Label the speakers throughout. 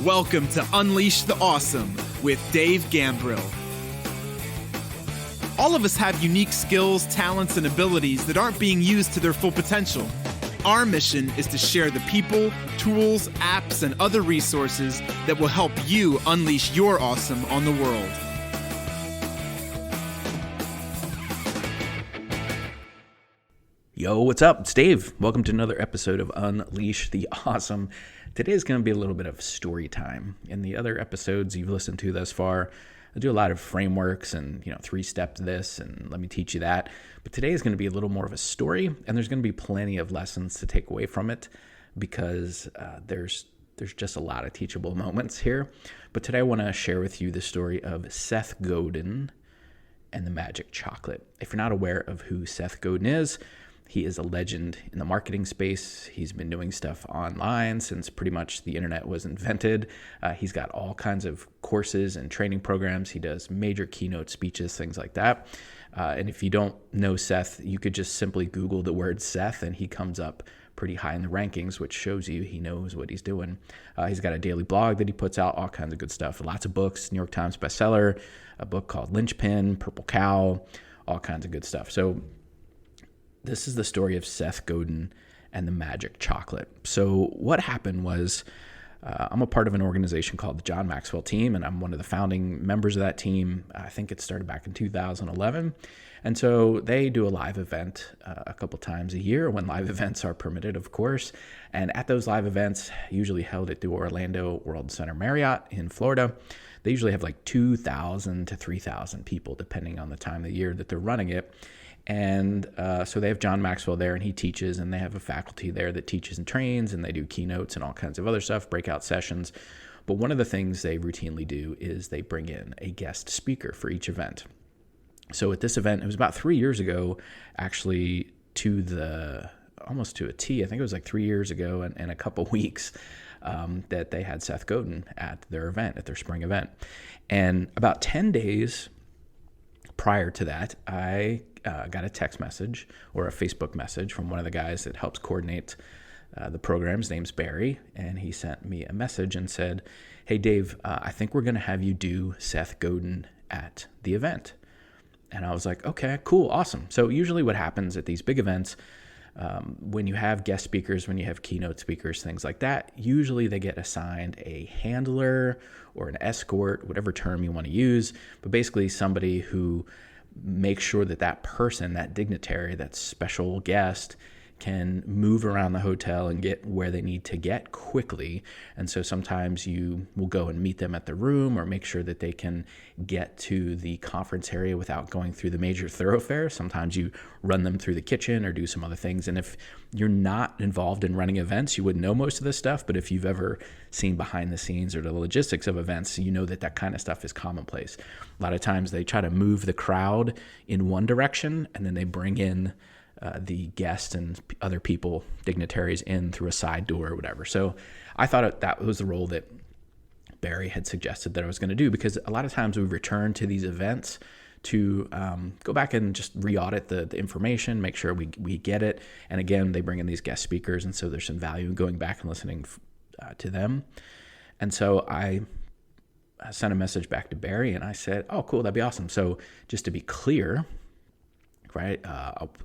Speaker 1: Welcome to Unleash the Awesome with Dave Gambrill. All of us have unique skills, talents, and abilities that aren't being used to their full potential. Our mission is to share the people, tools, apps, and other resources that will help you unleash your awesome on the world.
Speaker 2: Yo, what's up? It's Dave. Welcome to another episode of Unleash the Awesome. Today is going to be a little bit of story time. In the other episodes you've listened to thus far, I do a lot of frameworks and, 3-step this and let me teach you that. But today is going to be a little more of a story, and there's going to be plenty of lessons to take away from it because there's just a lot of teachable moments here. But today I want to share with you the story of Seth Godin and the magic chocolate. If you're not aware of who Seth Godin is, he is a legend in the marketing space. He's been doing stuff online since pretty much the internet was invented. He's got all kinds of courses and training programs. He does major keynote speeches, things like that. And if you don't know Seth, you could just simply Google the word Seth and he comes up pretty high in the rankings, which shows you he knows what he's doing. He's got a daily blog that he puts out, all kinds of good stuff. Lots of books, New York Times bestseller, a book called Linchpin, Purple Cow, all kinds of good stuff. So this is the story of Seth Godin and the magic chocolate. So what happened was I'm a part of an organization called the John Maxwell team, and I'm one of the founding members of that team. I think it started back in 2011. And so they do a live event a couple times a year when live events are permitted, of course. And at those live events, usually held at the Orlando World Center Marriott in Florida, they usually have like 2,000 to 3,000 people, depending on the time of the year that they're running it. And so they have John Maxwell there, and he teaches, and they have a faculty there that teaches and trains, and they do keynotes and all kinds of other stuff, breakout sessions. But one of the things they routinely do is they bring in a guest speaker for each event. So at this event, it was about 3 years ago, actually, almost to a T. I think it was like 3 years ago and a couple weeks that they had Seth Godin at their event, at their spring event. And about 10 days prior to that, I got a text message or a Facebook message from one of the guys that helps coordinate the program. His name's Barry, and he sent me a message and said, "Hey, Dave, I think we're going to have you do Seth Godin at the event." And I was like, okay, cool, awesome. So usually what happens at these big events, when you have guest speakers, when you have keynote speakers, things like that, usually they get assigned a handler or an escort, whatever term you want to use, but basically somebody who makes sure that that person, that dignitary, that special guest can move around the hotel and get where they need to get quickly. And so sometimes you will go and meet them at the room or make sure that they can get to the conference area without going through the major thoroughfare. Sometimes you run them through the kitchen or do some other things. And if you're not involved in running events, you wouldn't know most of this stuff. But if you've ever seen behind the scenes or the logistics of events, you know that that kind of stuff is commonplace. A lot of times they try to move the crowd in one direction and then they bring in the guests and other people, dignitaries, in through a side door or whatever. So I thought that was the role that Barry had suggested that I was going to do, because a lot of times we return to these events to go back and just re-audit the information, make sure we get it. And again, they bring in these guest speakers, and so there's some value in going back and listening to them. And so I sent a message back to Barry, and I said, oh, cool, that'd be awesome. So just to be clear, right?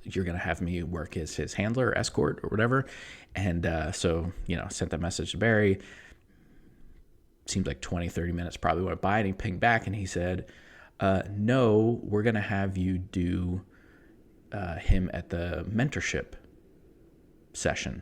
Speaker 2: You're going to have me work as his handler or escort or whatever. And so, sent that message to Barry. Seems like 20, 30 minutes probably went by, and he pinged back and he said, no, we're going to have you do him at the mentorship session.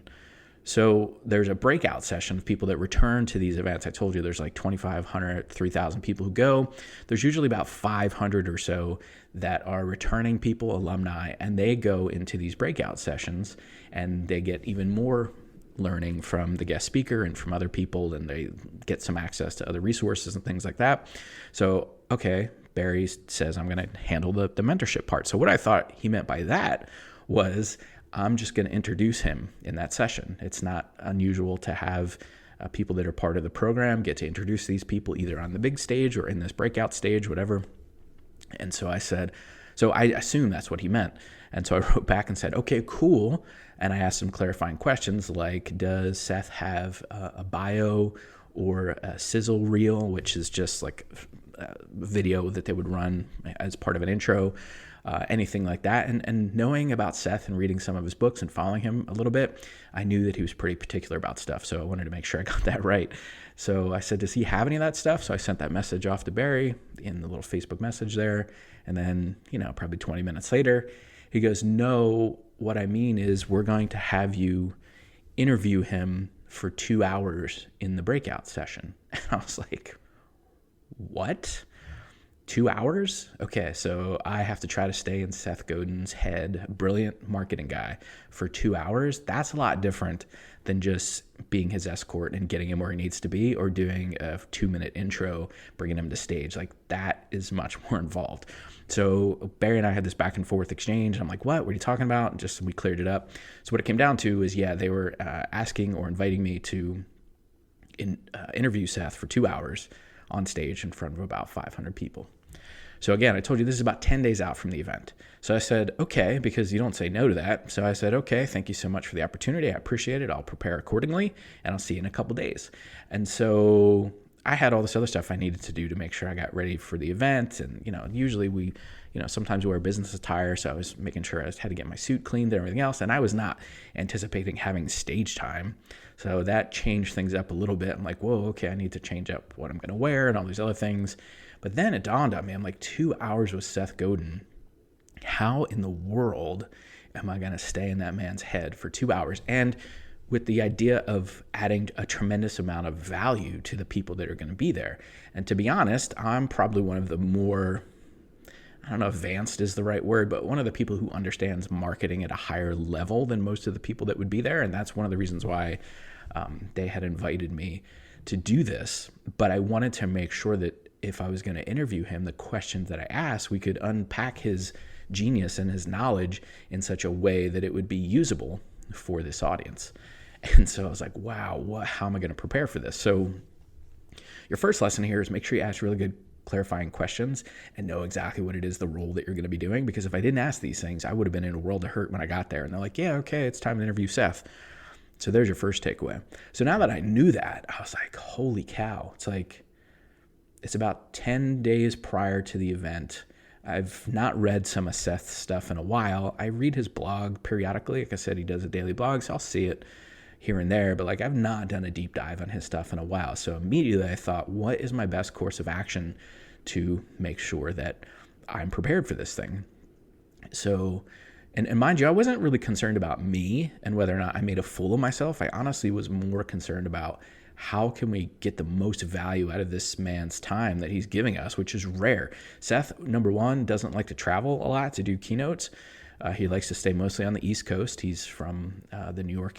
Speaker 2: So there's a breakout session of people that return to these events. I told you there's like 2,500, 3,000 people who go. There's usually about 500 or so that are returning people, alumni, and they go into these breakout sessions and they get even more learning from the guest speaker and from other people, and they get some access to other resources and things like that. So, okay, Barry says, I'm going to handle the mentorship part. So what I thought he meant by that was I'm just going to introduce him in that session. It's not unusual to have people that are part of the program get to introduce these people either on the big stage or in this breakout stage, whatever. And so I said, so I assume that's what he meant. And so I wrote back and said, okay, cool. And I asked some clarifying questions like, does Seth have a bio or a sizzle reel, which is just like a video that they would run as part of an intro, anything like that. And knowing about Seth and reading some of his books and following him a little bit, I knew that he was pretty particular about stuff. So I wanted to make sure I got that right. So I said, does he have any of that stuff? So I sent that message off to Barry in the little Facebook message there. And then, probably 20 minutes later, he goes, no, what I mean is we're going to have you interview him for 2 hours in the breakout session. And I was like, what? 2 hours? Okay, so I have to try to stay in Seth Godin's head, brilliant marketing guy, for 2 hours. That's a lot different than just being his escort and getting him where he needs to be, or doing a 2-minute intro, bringing him to stage. Like, that is much more involved. So Barry and I had this back and forth exchange. And I'm like, what are you talking about? And just we cleared it up. So what it came down to is, they were asking or inviting me to interview Seth for 2 hours on stage in front of about 500 people. So again, I told you this is about 10 days out from the event. So I said, okay, because you don't say no to that. So I said, okay, thank you so much for the opportunity. I appreciate it. I'll prepare accordingly, and I'll see you in a couple days. And so I had all this other stuff I needed to do to make sure I got ready for the event. And, usually we, sometimes we wear business attire. So I was making sure I had to get my suit cleaned and everything else. And I was not anticipating having stage time. So that changed things up a little bit. I'm like, whoa, okay, I need to change up what I'm going to wear and all these other things. But then it dawned on me, I'm like, 2 hours with Seth Godin. How in the world am I going to stay in that man's head for 2 hours? And with the idea of adding a tremendous amount of value to the people that are going to be there. And to be honest, I'm probably one of the more, I don't know if advanced is the right word, but one of the people who understands marketing at a higher level than most of the people that would be there. And that's one of the reasons why they had invited me to do this. But I wanted to make sure that if I was going to interview him, the questions that I asked, we could unpack his genius and his knowledge in such a way that it would be usable for this audience. And so I was like, wow, how am I going to prepare for this? So your first lesson here is make sure you ask really good clarifying questions and know exactly what it is, the role that you're going to be doing. Because if I didn't ask these things, I would have been in a world of hurt when I got there. And they're like, yeah, okay, it's time to interview Seth. So there's your first takeaway. So now that I knew that, I was like, holy cow. It's about 10 days prior to the event. I've not read some of Seth's stuff in a while. I read his blog periodically. Like I said, he does a daily blog, so I'll see it here and there. But I've not done a deep dive on his stuff in a while. So immediately I thought, what is my best course of action to make sure that I'm prepared for this thing? So, and mind you, I wasn't really concerned about me and whether or not I made a fool of myself. I honestly was more concerned about how can we get the most value out of this man's time that he's giving us, which is rare. Seth, number one, doesn't like to travel a lot to do keynotes. He likes to stay mostly on the East Coast. He's from the New York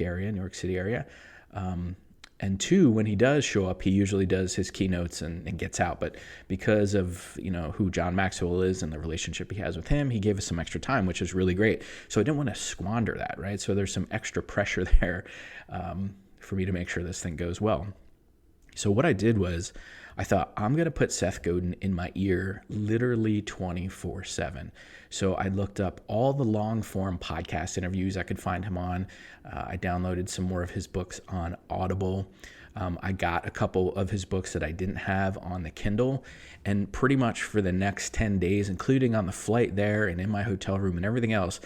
Speaker 2: City area. And two, when he does show up, he usually does his keynotes and gets out. But because of, who John Maxwell is and the relationship he has with him, he gave us some extra time, which is really great. So I didn't want to squander that, right? So there's some extra pressure there for me to make sure this thing goes well. So what I did was I thought, I'm going to put Seth Godin in my ear literally 24/7. So I looked up all the long form podcast interviews I could find him on. I downloaded some more of his books on Audible. I got a couple of his books that I didn't have on the Kindle. And pretty much for the next 10 days, including on the flight there and in my hotel room and everything else,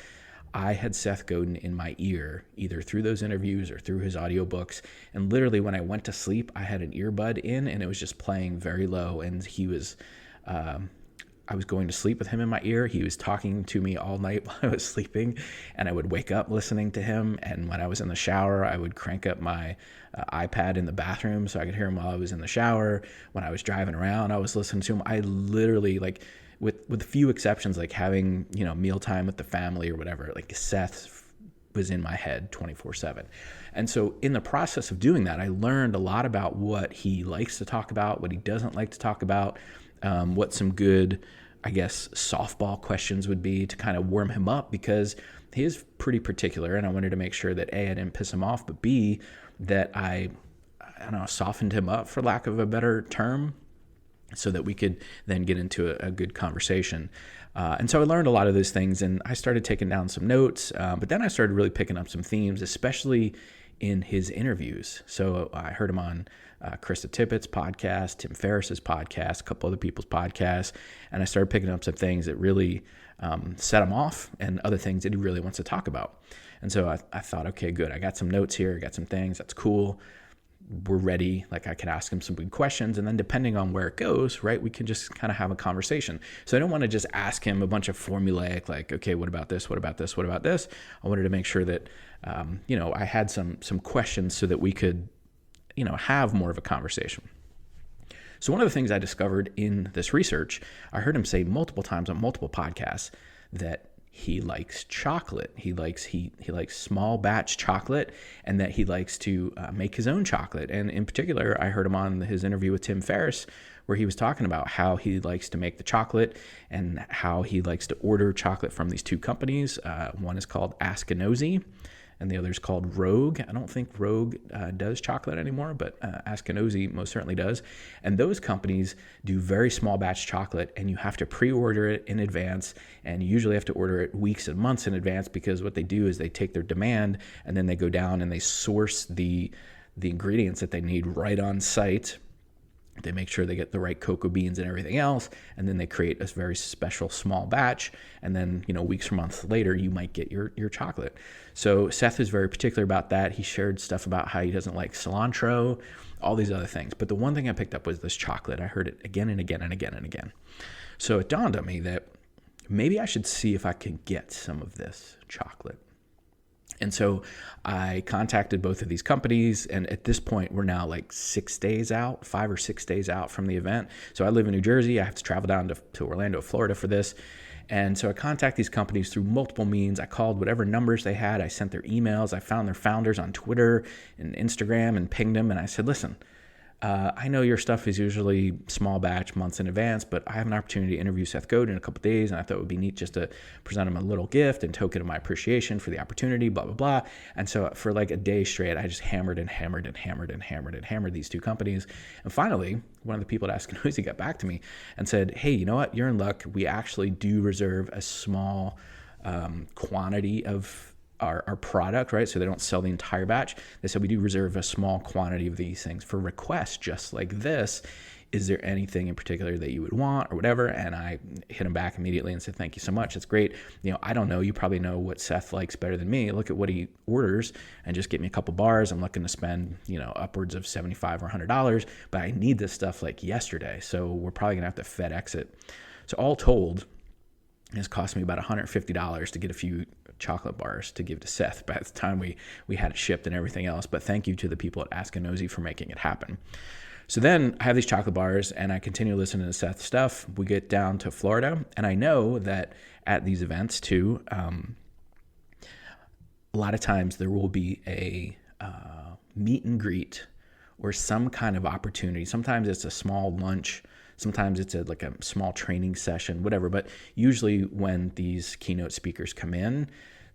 Speaker 2: I had Seth Godin in my ear, either through those interviews or through his audiobooks. And literally when I went to sleep, I had an earbud in and it was just playing very low. And he was, I was going to sleep with him in my ear. He was talking to me all night while I was sleeping, and I would wake up listening to him. And when I was in the shower, I would crank up my iPad in the bathroom so I could hear him while I was in the shower. When I was driving around, I was listening to him. I literally, with a few exceptions, having, mealtime with the family or whatever, Seth was in my head 24/7. And so in the process of doing that, I learned a lot about what he likes to talk about, what he doesn't like to talk about, what some good, softball questions would be to kind of warm him up, because he is pretty particular. And I wanted to make sure that A, I didn't piss him off, but B, that I softened him up, for lack of a better term, so that we could then get into a good conversation. And so I learned a lot of those things, and I started taking down some notes, but then I started really picking up some themes, especially in his interviews. So I heard him on Krista Tippett's podcast, Tim Ferriss's podcast, a couple other people's podcasts, and I started picking up some things that really set him off and other things that he really wants to talk about. And so I thought, okay, good. I got some notes here, I got some things, that's cool. We're ready. Like I could ask him some good questions, and then depending on where it goes, right, we can just kind of have a conversation. So I don't want to just ask him a bunch of formulaic, like, okay, what about this? What about this? What about this? I wanted to make sure that, I had some questions so that we could, have more of a conversation. So one of the things I discovered in this research, I heard him say multiple times on multiple podcasts that he likes chocolate. He likes small batch chocolate, and that he likes to make his own chocolate. And in particular, I heard him on his interview with Tim Ferriss, where he was talking about how he likes to make the chocolate and how he likes to order chocolate from these two companies. One is called Askinosie, and the other is called Rogue. I don't think Rogue does chocolate anymore, but Askinosie most certainly does. And those companies do very small batch chocolate, and you have to pre-order it in advance, and you usually have to order it weeks and months in advance, because what they do is they take their demand and then they go down and they source the ingredients that they need right on site. They make sure they get the right cocoa beans and everything else, and then they create a very special small batch, and then weeks or months later you might get your chocolate. So Seth is very particular about that. He shared stuff about how he doesn't like cilantro, all these other things. But the one thing I picked up was this chocolate. I heard it again and again and again and again. So it dawned on me that maybe I should see if I can get some of this chocolate. And so I contacted both of these companies, and at this point, we're now like 5 or 6 days out from the event. So I live in New Jersey. I have to travel down to Orlando, Florida for this. And so I contact these companies through multiple means. I called whatever numbers they had. I sent their emails. I found their founders on Twitter and Instagram and pinged them. And I said, listen, I know your stuff is usually small batch, months in advance, but I have an opportunity to interview Seth Godin in a couple of days, and I thought it would be neat just to present him a little gift and token of my appreciation for the opportunity, blah, blah, blah. And so for like a day straight, I just hammered these two companies. And finally, one of the people at Askinosie got back to me and said, hey, you know what? You're in luck. We actually do reserve a small quantity of our product, right? So they don't sell the entire batch. They said we do reserve a small quantity of these things for requests just like this. Is there anything in particular that you would want or whatever? And I hit him back immediately and said, thank you so much. It's great. I don't know. You probably know what Seth likes better than me. Look at what he orders and just get me a couple bars. I'm looking to spend, upwards of $75 or $100, but I need this stuff like yesterday. So we're probably gonna have to FedEx it. So all told, it's cost me about $150 to get a few chocolate bars to give to Seth by the time we had it shipped and everything else. But thank you to the people at Askinosie for making it happen. So then I have these chocolate bars and I continue listening to Seth's stuff. We get down to Florida, and I know that at these events too, a lot of times there will be a meet and greet or some kind of opportunity. Sometimes it's a small lunch. Sometimes it's like a small training session, whatever. But usually when these keynote speakers come in,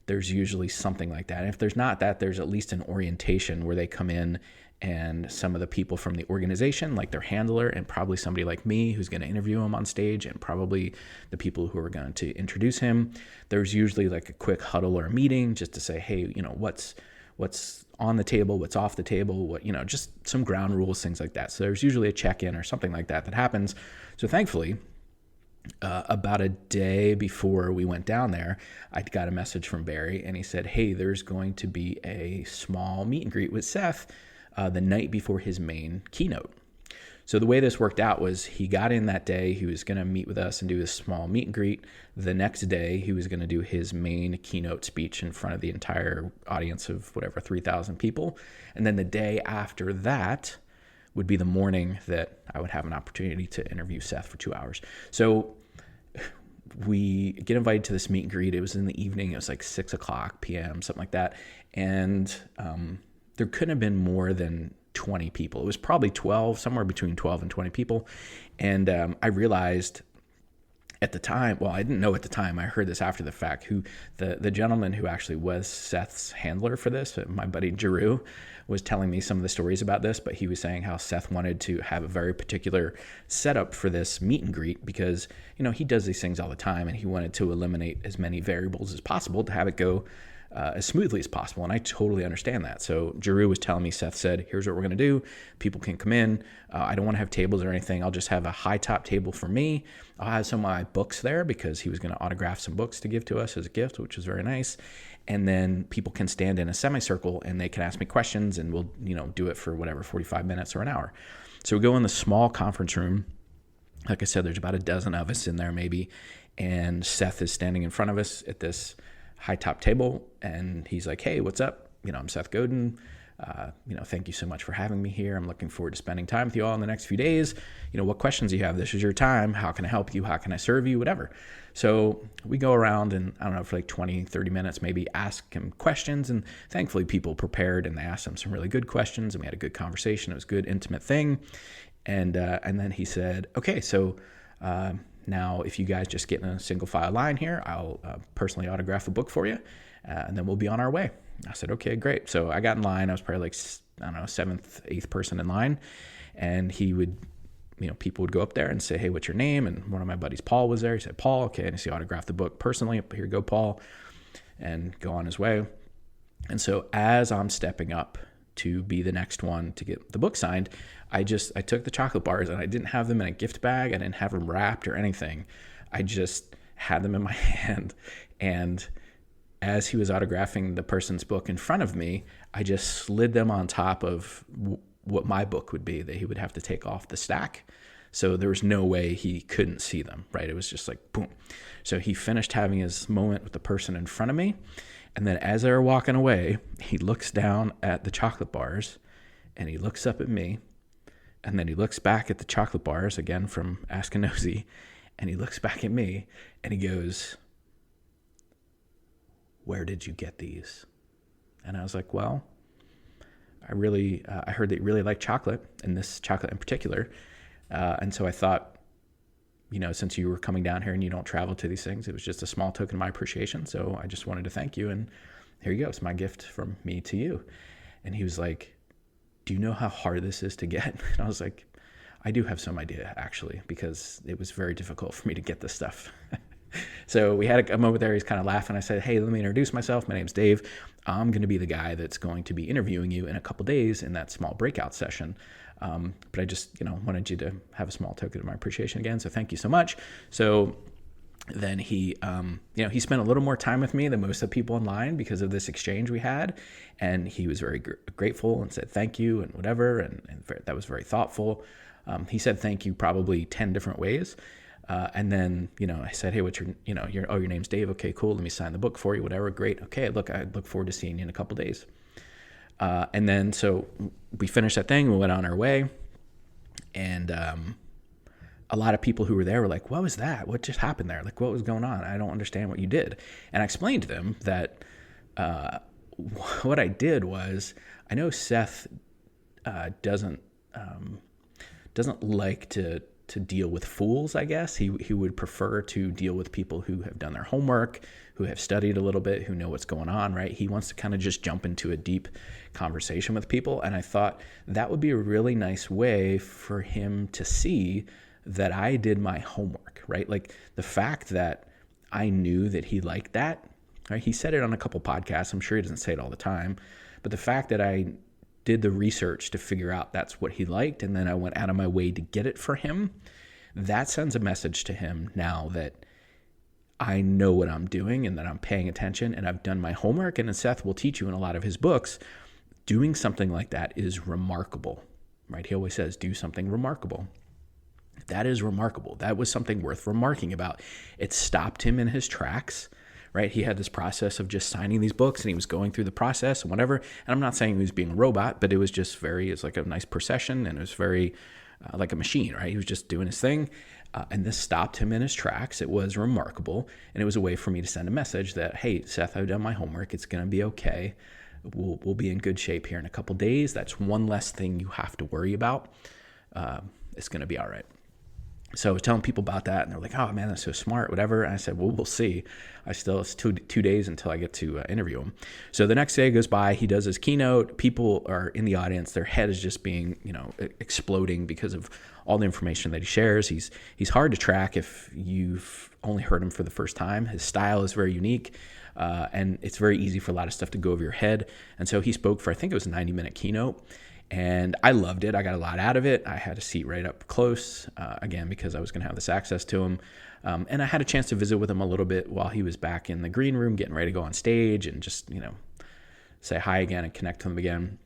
Speaker 2: there's usually something like that. And if there's not that, there's at least an orientation where they come in and some of the people from the organization, like their handler, and probably somebody like me who's going to interview him on stage, and probably the people who are going to introduce him. There's usually like a quick huddle or a meeting just to say, hey, what's on the table, what's off the table, what, just some ground rules, things like that. So there's usually a check-in or something like that happens. So thankfully, about a day before we went down there, I got a message from Barry, and he said, hey, there's going to be a small meet and greet with Seth the night before his main keynote. So the way this worked out was he got in that day, he was going to meet with us and do a small meet and greet. The next day, he was going to do his main keynote speech in front of the entire audience of 3,000 people. And then the day after that would be the morning that I would have an opportunity to interview Seth for 2 hours. So we get invited to this meet and greet. It was in the evening. It was like 6:00 p.m., something like that. And there couldn't have been more than 20 people. It was probably 12, somewhere between 12 and 20 people. And I realized at the time, well, I didn't know at the time, I heard this after the fact, who the gentleman who actually was Seth's handler for this, my buddy Drew, was telling me some of the stories about this, but he was saying how Seth wanted to have a very particular setup for this meet and greet because, he does these things all the time, and he wanted to eliminate as many variables as possible to have it go as smoothly as possible. And I totally understand that. So Jeru was telling me, Seth said, here's what we're going to do. People can come in. I don't want to have tables or anything. I'll just have a high top table for me. I'll have some of my books there because he was going to autograph some books to give to us as a gift, which was very nice. And then people can stand in a semicircle and they can ask me questions, and we'll, do it for whatever, 45 minutes or an hour. So we go in the small conference room. Like I said, there's about a dozen of us in there maybe. And Seth is standing in front of us at this high top table. And he's like, hey, what's up? I'm Seth Godin. Thank you so much for having me here. I'm looking forward to spending time with you all in the next few days. What questions do you have? This is your time. How can I help you? How can I serve you? Whatever. So we go around and I don't know, for like 20, 30 minutes, maybe ask him questions. And thankfully people prepared and they asked him some really good questions and we had a good conversation. It was a good, intimate thing. And then he said, okay, so now if you guys just get in a single file line here, I'll personally autograph a book for you. And then we'll be on our way. I said, okay, great. So I got in line. I was probably like, I don't know, 7th, 8th person in line. And he would, people would go up there and say, hey, what's your name? And one of my buddies, Paul, was there. He said, Paul, okay. And he autographed the book personally. Here you go, Paul. And go on his way. And so as I'm stepping up to be the next one to get the book signed, I took the chocolate bars and I didn't have them in a gift bag. I didn't have them wrapped or anything. I just had them in my hand. And as he was autographing the person's book in front of me, I just slid them on top of what my book would be that he would have to take off the stack. So there was no way he couldn't see them, right? It was just like, boom. So he finished having his moment with the person in front of me. And then as they were walking away, he looks down at the chocolate bars and he looks up at me. And then he looks back at the chocolate bars, again from Askinosie, and he looks back at me and he goes, where did you get these? And I was like, well, I heard that you really like chocolate, and this chocolate in particular. And so I thought, since you were coming down here and you don't travel to these things, it was just a small token of my appreciation. So I just wanted to thank you. And here you go. It's my gift from me to you. And he was like, do you know how hard this is to get? And I was like, I do have some idea, actually, because it was very difficult for me to get this stuff. So we had a moment there. He's kind of laughing. I said, hey, let me introduce myself. My name's Dave. I'm going to be the guy that's going to be interviewing you in a couple days in that small breakout session. But I just, wanted you to have a small token of my appreciation again. So thank you so much. So then he spent a little more time with me than most of the people in line because of this exchange we had. And he was very grateful and said, thank you and whatever. And that was very thoughtful. He said, thank you probably 10 different ways. And then, I said, hey, what's your name's Dave. Okay, cool. Let me sign the book for you, whatever. Great. Okay. Look, I look forward to seeing you in a couple days. And then, so we finished that thing. We went on our way. And a lot of people who were there were like, what was that? What just happened there? Like, what was going on? I don't understand what you did. And I explained to them that what I did was, I know Seth doesn't like to deal with fools, I guess. He would prefer to deal with people who have done their homework, who have studied a little bit, who know what's going on, right? He wants to kind of just jump into a deep conversation with people. And I thought that would be a really nice way for him to see that I did my homework, right? Like the fact that I knew that he liked that, right? He said it on a couple podcasts. I'm sure he doesn't say it all the time, but the fact that I did the research to figure out that's what he liked, and then I went out of my way to get it for him, that sends a message to him now that I know what I'm doing and that I'm paying attention and I've done my homework. And Seth will teach you in a lot of his books, doing something like that is remarkable, right? He always says, do something remarkable. That is remarkable. That was something worth remarking about. It stopped him in his tracks, right? He had this process of just signing these books and he was going through the process and whatever. And I'm not saying he was being a robot, but it was just it's like a nice procession and it was very like a machine, right? He was just doing his thing. And this stopped him in his tracks. It was remarkable. And it was a way for me to send a message that, hey, Seth, I've done my homework. It's going to be okay. We'll be in good shape here in a couple days. That's one less thing you have to worry about. It's going to be all right. So I was telling people about that, and they're like, oh, man, that's so smart, whatever. And I said, well, we'll see. It's two days until I get to interview him. So the next day goes by. He does his keynote. People are in the audience. Their head is just being, exploding because of all the information that he shares. He's hard to track if you've only heard him for the first time. His style is very unique. And it's very easy for a lot of stuff to go over your head. And so he spoke for, I think it was a 90-minute keynote. And I loved it. I got a lot out of it. I had a seat right up close, again, because I was going to have this access to him. And I had a chance to visit with him a little bit while he was back in the green room, getting ready to go on stage and just, say hi again and connect to him again.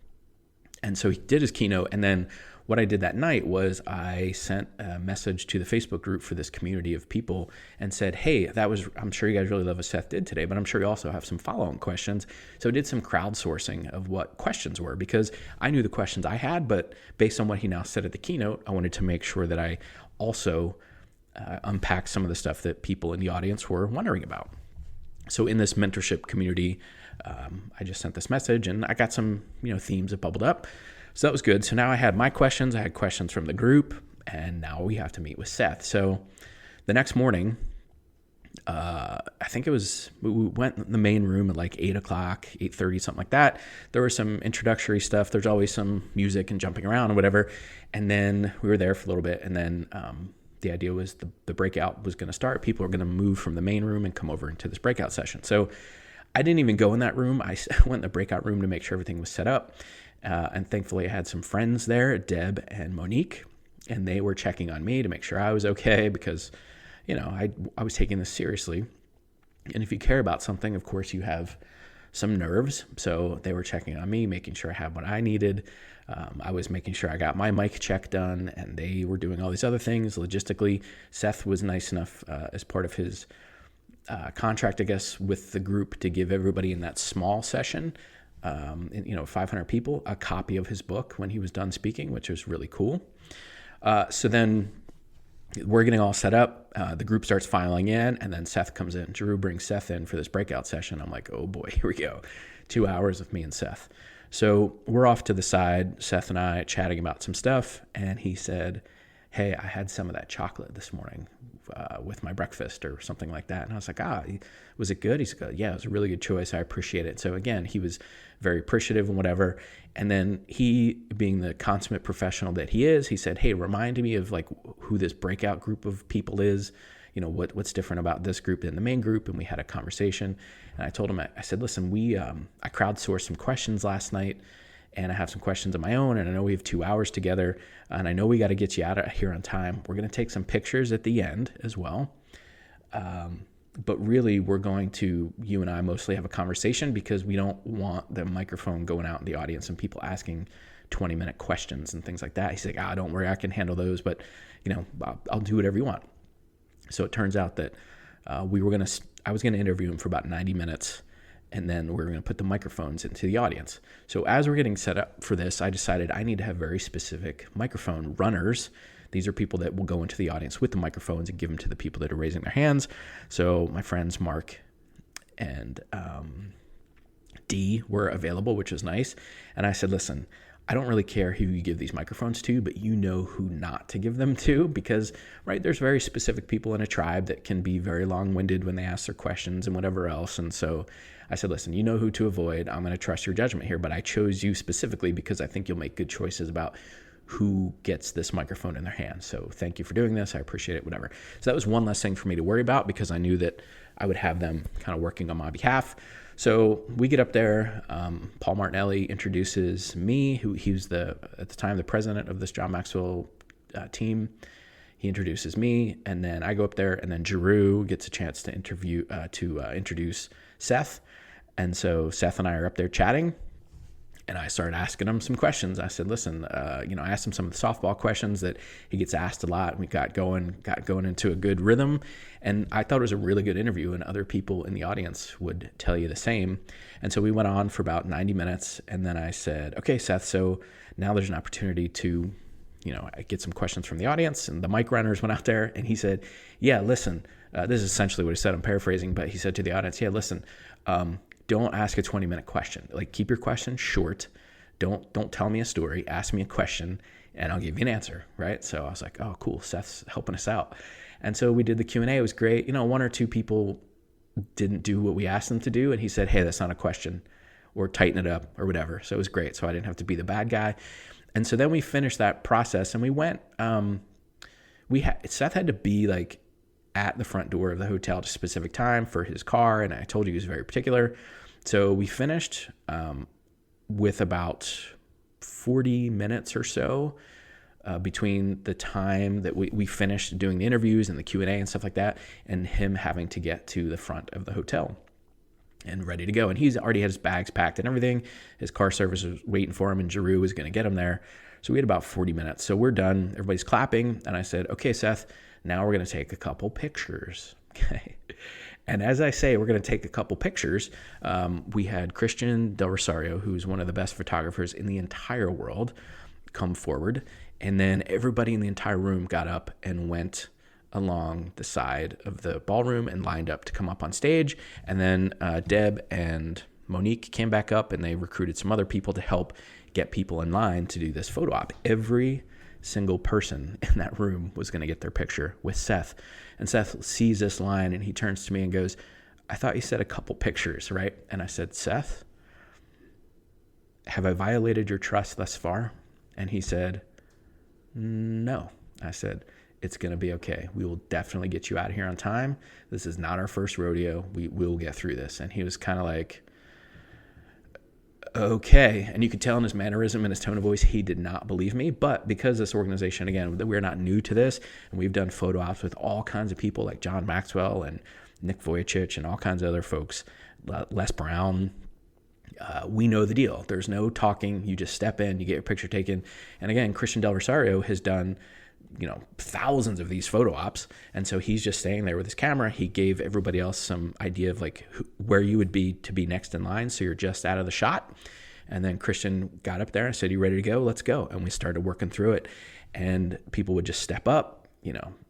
Speaker 2: And so he did his keynote. And then what I did that night was I sent a message to the Facebook group for this community of people and said, hey, I'm sure you guys really love what Seth did today, but I'm sure you also have some follow-on questions. So I did some crowdsourcing of what questions were, because I knew the questions I had, but based on what he now said at the keynote, I wanted to make sure that I also unpack some of the stuff that people in the audience were wondering about. So in this mentorship community, I just sent this message and I got some, themes that bubbled up. So that was good. So now I had my questions, I had questions from the group, and now we have to meet with Seth. So the next morning, I think we went in the main room at like 8 o'clock, 8:30, something like that. There was some introductory stuff. There's always some music and jumping around or whatever. And then we were there for a little bit. And then the idea was the breakout was going to start. People were going to move from the main room and come over into this breakout session. So I didn't even go in that room. I went in the breakout room to make sure everything was set up. And thankfully I had some friends there, Deb and Monique, and they were checking on me to make sure I was okay, because, I was taking this seriously. And if you care about something, of course you have some nerves. So they were checking on me, making sure I had what I needed. I was making sure I got my mic check done, and they were doing all these other things logistically. Seth was nice enough as part of his contract, I guess, with the group to give everybody in that small session, 500 people, a copy of his book when he was done speaking, which was really cool. So then we're getting all set up. The group starts filing in, and then Seth comes in. Drew brings Seth in for this breakout session. I'm like, oh boy, here we go. 2 hours with me and Seth. So we're off to the side, Seth and I chatting about some stuff. And he said, hey, I had some of that chocolate this morning with my breakfast or something like that. And I was like, was it good? He's like, yeah, it was a really good choice. I appreciate it. So again, he was very appreciative and whatever. And then he, being the consummate professional that he is, he said, hey, remind me of like who this breakout group of people is, what's different about this group than the main group. And we had a conversation, and I told him, I said, listen, I crowdsourced some questions last night, and I have some questions of my own, and I know we have 2 hours together, and I know we got to get you out of here on time. We're going to take some pictures at the end as well. But really, we're going to, you and I mostly have a conversation, because we don't want the microphone going out in the audience and people asking 20-minute questions and things like that. He's like, don't worry, I can handle those, but I'll do whatever you want. So it turns out that I was going to interview him for about 90 minutes, and then we're going to put the microphones into the audience. So as we're getting set up for this, I decided I need to have very specific microphone runners. These are people that will go into the audience with the microphones and give them to the people that are raising their hands. So my friends Mark and D were available, which was nice. And I said, listen, I don't really care who you give these microphones to, but you know who not to give them to, because, right, there's very specific people in a tribe that can be very long-winded when they ask their questions and whatever else. And so I said, listen, you know who to avoid. I'm going to trust your judgment here, but I chose you specifically because I think you'll make good choices about who gets this microphone in their hands. So thank you for doing this. I appreciate it, whatever. So that was one less thing for me to worry about, because I knew that I would have them kind of working on my behalf. So we get up there. Paul Martinelli introduces me, he was at the time the president of this John Maxwell team. He introduces me, and then I go up there, and then Drew gets a chance to introduce Seth. And so Seth and I are up there chatting, and I started asking him some questions. I said, listen, I asked him some of the softball questions that he gets asked a lot. We got going into a good rhythm, and I thought it was a really good interview, and other people in the audience would tell you the same. And so we went on for about 90 minutes, and then I said, okay, Seth, so now there's an opportunity to, I get some questions from the audience, and the mic runners went out there, and he said, yeah, listen, this is essentially what he said. I'm paraphrasing, but he said to the audience, yeah, listen, don't ask a 20-minute question. Like, keep your question short. Don't tell me a story. Ask me a question, and I'll give you an answer, right? So I was like, oh, cool. Seth's helping us out. And so we did the Q&A. It was great. One or two people didn't do what we asked them to do, and he said, hey, that's not a question, or tighten it up, or whatever. So it was great. So I didn't have to be the bad guy. And so then we finished that process, and we went. Seth had to be like at the front door of the hotel at a specific time for his car, and I told you he was very particular. So we finished with about 40 minutes or so between the time that we finished doing the interviews and the Q&A and stuff like that, and him having to get to the front of the hotel and ready to go. And he's already had his bags packed and everything. His car service was waiting for him, and Giroux was going to get him there. So we had about 40 minutes. So we're done. Everybody's clapping. And I said, okay, Seth, now we're going to take a couple pictures. Okay. And as I say, we're going to take a couple pictures. We had Christian Del Rosario, who's one of the best photographers in the entire world, come forward. And then everybody in the entire room got up and went along the side of the ballroom and lined up to come up on stage. And then Deb and Monique came back up, and they recruited some other people to help get people in line to do this photo op. Every single person in that room was going to get their picture with Seth. And Seth sees this line, and he turns to me and goes, I thought you said a couple pictures, right? And I said, Seth, have I violated your trust thus far? And he said, no. I said, it's going to be okay. We will definitely get you out of here on time. This is not our first rodeo. We will get through this. And he was kind of like, okay. And you could tell in his mannerism and his tone of voice, he did not believe me. But because this organization, again, we're not new to this, and we've done photo ops with all kinds of people like John Maxwell and Nick Vujicic and all kinds of other folks, Les Brown. We know the deal. There's no talking. You just step in, you get your picture taken. And again, Christian Del Rosario has done, thousands of these photo ops. And so he's just staying there with his camera. He gave everybody else some idea of like where you would be to be next in line. So you're just out of the shot. And then Christian got up there and said, you ready to go? Let's go. And we started working through it. And people would just step up,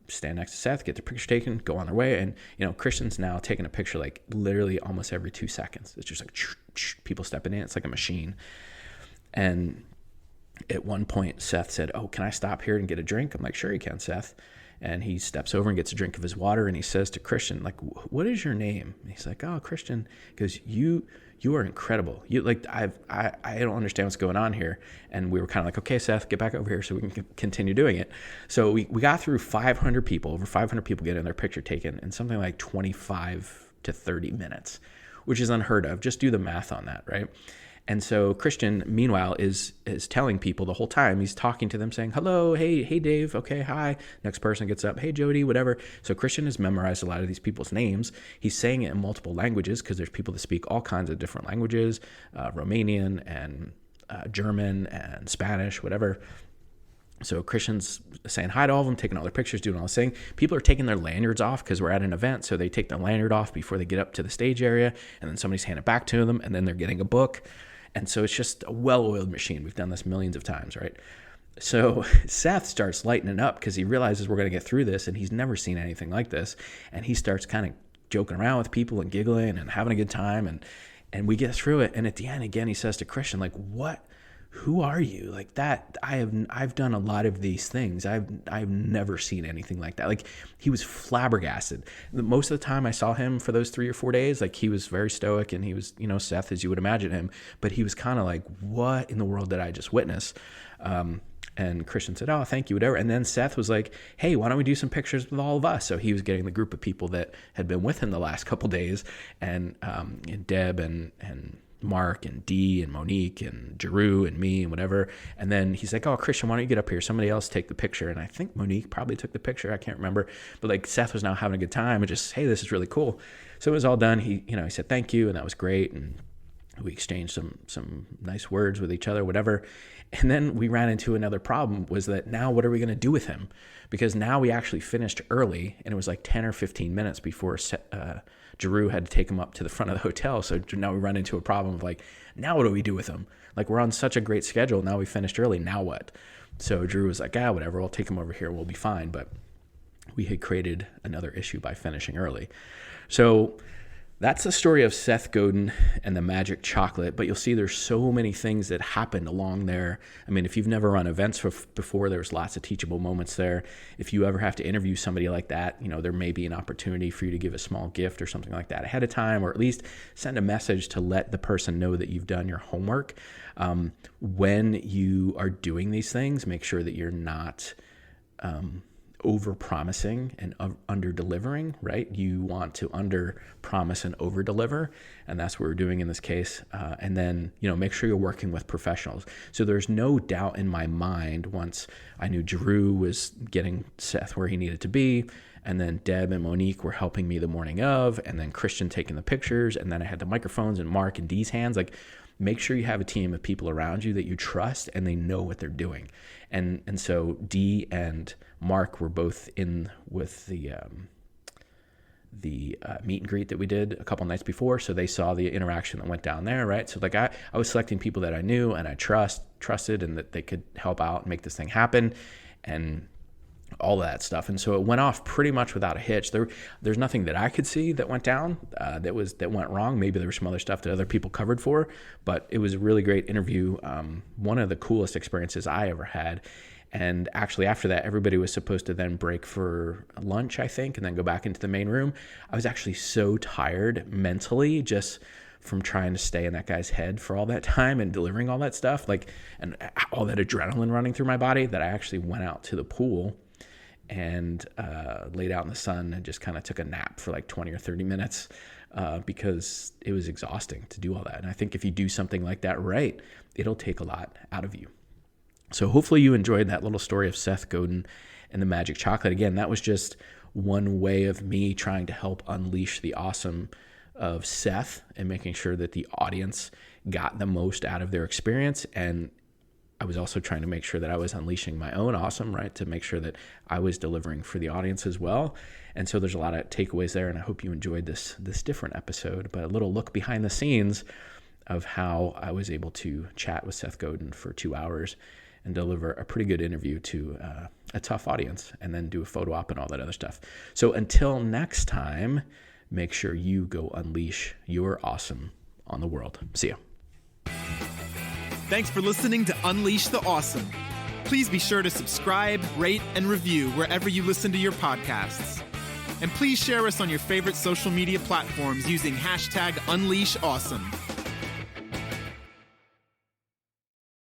Speaker 2: stand next to Seth, get their picture taken, go on their way. And, Christian's now taking a picture like literally almost every 2 seconds. It's just like people stepping in. It's like a machine. And at one point, Seth said, oh, can I stop here and get a drink? I'm like, sure you can, Seth. And he steps over and gets a drink of his water. And he says to Christian, like, what is your name? And he's like, oh, Christian, because you are incredible. You like, I don't understand what's going on here. And we were kind of like, okay, Seth, get back over here so we can continue doing it. So we got through 500 people, over 500 people getting their picture taken in something like 25 to 30 minutes, which is unheard of. Just do the math on that, right? And so Christian, meanwhile, is telling people the whole time. He's talking to them saying, hello, hey, Dave, okay, hi. Next person gets up, hey, Jody, whatever. So Christian has memorized a lot of these people's names. He's saying it in multiple languages because there's people that speak all kinds of different languages, Romanian and German and Spanish, whatever. So Christian's saying hi to all of them, taking all their pictures, doing all this thing. People are taking their lanyards off because we're at an event. So they take their lanyard off before they get up to the stage area. And then somebody's handing it back to them. And then they're getting a book. And so it's just a well-oiled machine. We've done this millions of times, right? So Seth starts lightening up because he realizes we're going to get through this, and he's never seen anything like this. And he starts kind of joking around with people and giggling and having a good time. And we get through it. And at the end, again, he says to Christian, like, who are you? Like that, I've done a lot of these things. I've never seen anything like that. Like he was flabbergasted. Most of the time I saw him for those 3 or 4 days, like he was very stoic and he was, Seth as you would imagine him, but he was kind of like, what in the world did I just witness? And Christian said, oh, thank you, whatever. And then Seth was like, hey, why don't we do some pictures with all of us? So he was getting the group of people that had been with him the last couple days, and Deb and Mark and Dee and Monique and Giroux and me and whatever. And then he's like, oh, Christian, why don't you get up here? Somebody else take the picture. And I think Monique probably took the picture. I can't remember. But like Seth was now having a good time and just, hey, this is really cool. So it was all done. He said, thank you. And that was great. And we exchanged some nice words with each other, whatever. And then we ran into another problem, was that now what are we going to do with him? Because now we actually finished early, and it was like 10 or 15 minutes before Giroux had to take him up to the front of the hotel. So now we run into a problem of like, now what do we do with him? Like we're on such a great schedule. Now we finished early. Now what? So Giroux was like, whatever, we'll take him over here. We'll be fine. But we had created another issue by finishing early. So that's the story of Seth Godin and the magic chocolate, but you'll see there's so many things that happened along there. I mean, if you've never run events before, there's lots of teachable moments there. If you ever have to interview somebody like that, there may be an opportunity for you to give a small gift or something like that ahead of time, or at least send a message to let the person know that you've done your homework. When you are doing these things, make sure that you're not over-promising and under-delivering, right? You want to under-promise and over-deliver, and that's what we're doing in this case. And then, make sure you're working with professionals. So there's no doubt in my mind, once I knew Drew was getting Seth where he needed to be, and then Deb and Monique were helping me the morning of, and then Christian taking the pictures, and then I had the microphones in Mark and Dee's hands. Like, make sure you have a team of people around you that you trust and they know what they're doing. And so Dee and Mark were both in with the meet and greet that we did a couple nights before, so they saw the interaction that went down there, right? So like I was selecting people that I knew and I trusted and that they could help out and make this thing happen, and all of that stuff. And so it went off pretty much without a hitch. There's nothing that I could see that went down that went wrong. Maybe there was some other stuff that other people covered for, but it was a really great interview. One of the coolest experiences I ever had. And actually after that, everybody was supposed to then break for lunch, I think, and then go back into the main room. I was actually so tired mentally just from trying to stay in that guy's head for all that time and delivering all that stuff, and all that adrenaline running through my body, that I actually went out to the pool and laid out in the sun and just kind of took a nap for like 20 or 30 minutes because it was exhausting to do all that. And I think if you do something like that right, it'll take a lot out of you. So hopefully you enjoyed that little story of Seth Godin and the magic chocolate. Again, that was just one way of me trying to help unleash the awesome of Seth and making sure that the audience got the most out of their experience. And I was also trying to make sure that I was unleashing my own awesome, right? To make sure that I was delivering for the audience as well. And so there's a lot of takeaways there, and I hope you enjoyed this different episode, but a little look behind the scenes of how I was able to chat with Seth Godin for 2 hours and deliver a pretty good interview to a tough audience, and then do a photo op and all that other stuff. So until next time, make sure you go unleash your awesome on the world. See ya.
Speaker 1: Thanks for listening to Unleash the Awesome. Please be sure to subscribe, rate, and review wherever you listen to your podcasts. And please share us on your favorite social media platforms using #UnleashAwesome.